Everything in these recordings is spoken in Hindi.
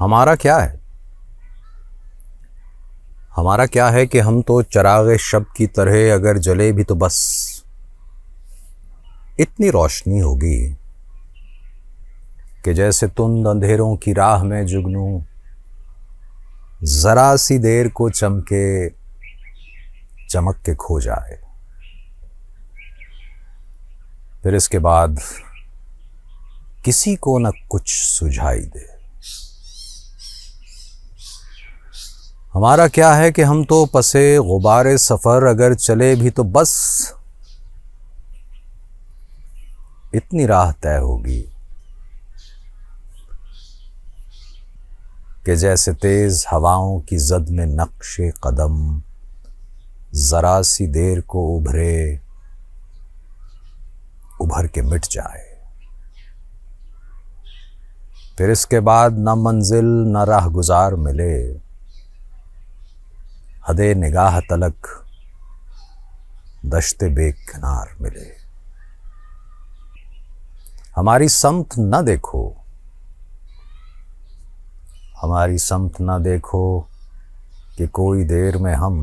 हमारा क्या है? हमारा क्या है कि हम तो चराग़ शब की तरह अगर जले भी तो बस इतनी रोशनी होगी कि जैसे तुंद अंधेरों की राह में जुगनू जरा सी देर को चमक के खो जाए, फिर इसके बाद किसी को न कुछ सुझाई दे। हमारा क्या है कि हम तो पसे गुबारे सफ़र अगर चले भी तो बस इतनी राह तय होगी कि जैसे तेज़ हवाओं की जद में नक्शे कदम ज़रा सी देर को उभर के मिट जाए, फिर इसके बाद न मंजिल न राह गुजार मिले, हदे निगाह तलक दश्ते बेकिनार मिले। हमारी समत न देखो, हमारी समत न देखो कि कोई देर में हम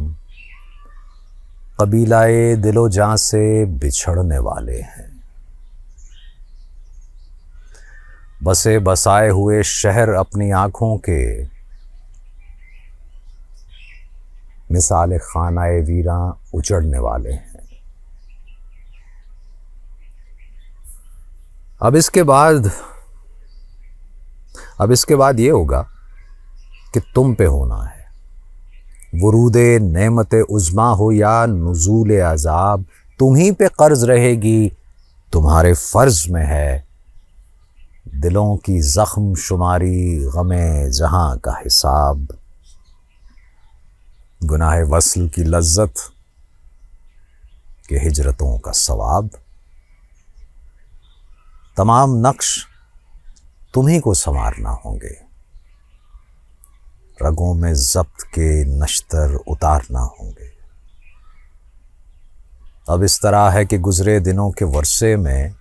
कबीलाए दिलो जां से बिछड़ने वाले हैं। बसे बसाए हुए शहर अपनी आँखों के मिसाल खानाए वीरां उजड़ने वाले हैं। अब इसके बाद ये होगा कि तुम पे होना है। वरूदे नेमते उज़्मा हो या नुज़ूल अज़ाब, तुम्हीं पे कर्ज रहेगी, तुम्हारे फ़र्ज में है दिलों की ज़ख्म शुमारी, गमे जहां का हिसाब। गुनाह वस्ल की लज्जत के हिजरतों का सवाब, तमाम नक्श तुम्हीं को संवारना होंगे, रगों में ज़ब्त के नश्तर उतारना होंगे। अब इस तरह है कि गुज़रे दिनों के वर्से में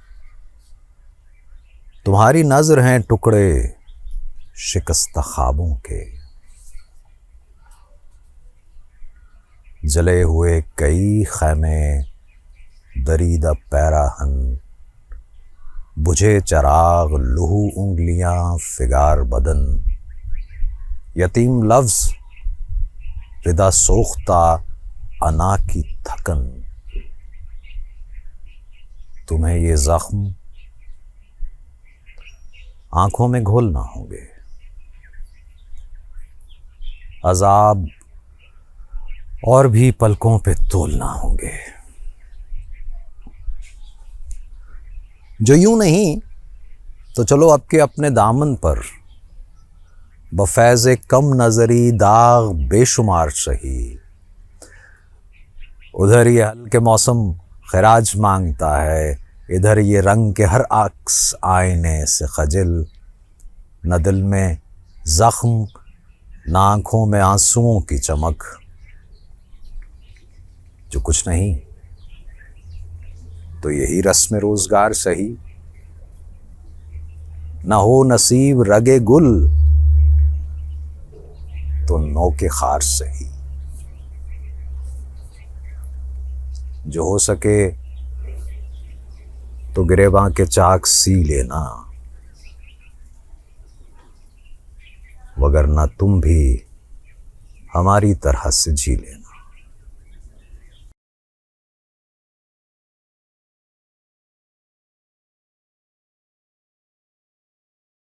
तुम्हारी नज़र हैं टुकड़े शिकस्त ख्वाबों के। जले हुए कई खैमे दरीदा पैराहन, बुझे चराग लहू उंगलियां फिगार बदन, यतीम लफ्ज़ रिदा सोख्ता अना की थकन। तुम्हें ये ज़ख्म आंखों में घोलना होंगे, अज़ाब और भी पलकों पे तोलना होंगे। जो यूं नहीं तो चलो आपके अपने दामन पर बफैज़ कम नज़री दाग बेशुमार सही। उधर ये हल के मौसम खराज मांगता है, इधर ये रंग के हर अक्स आईने से खजिल। न दिल में ज़ख्म न आँखों में आंसुओं की चमक, जो कुछ नहीं तो यही रस्म रोज़गार सही। न हो नसीब रगे गुल तो नौके खार सही। जो हो सके तो गिरेबां के चाक सी लेना, वगरना तुम भी हमारी तरह से जी लेना।